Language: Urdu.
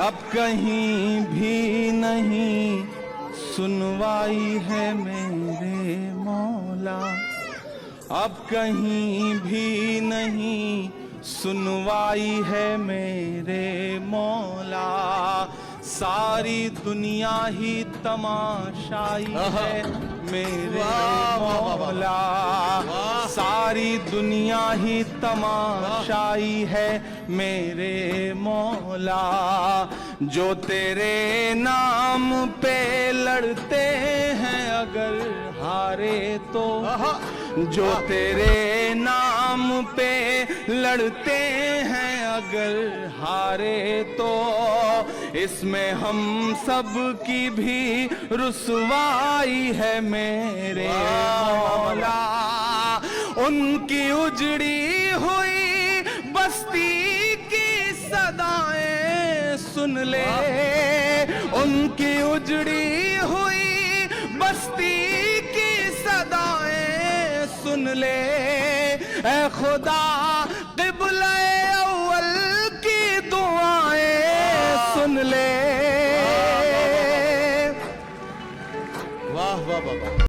اب کہیں بھی نہیں سنوائی ہے میرے مولا، اب کہیں بھی نہیں سنوائی ہے میرے مولا، ساری دنیا ہی تماشائی ہے میرے مولا، ساری دنیا ہی تماشائی ہے میرے مولا، جو تیرے نام پہ لڑتے ہیں اگر ہارے تو، جو تیرے نام پہ لڑتے ہیں اگر ہارے تو، اس میں ہم سب کی بھی رسوائی ہے میرے مولا، ان کی اجڑی ہوئی بستی کی صدائیں سن لے، ان کی اجڑی ہوئی بستی کی صدائیں سن لے، اے خدا قبلہ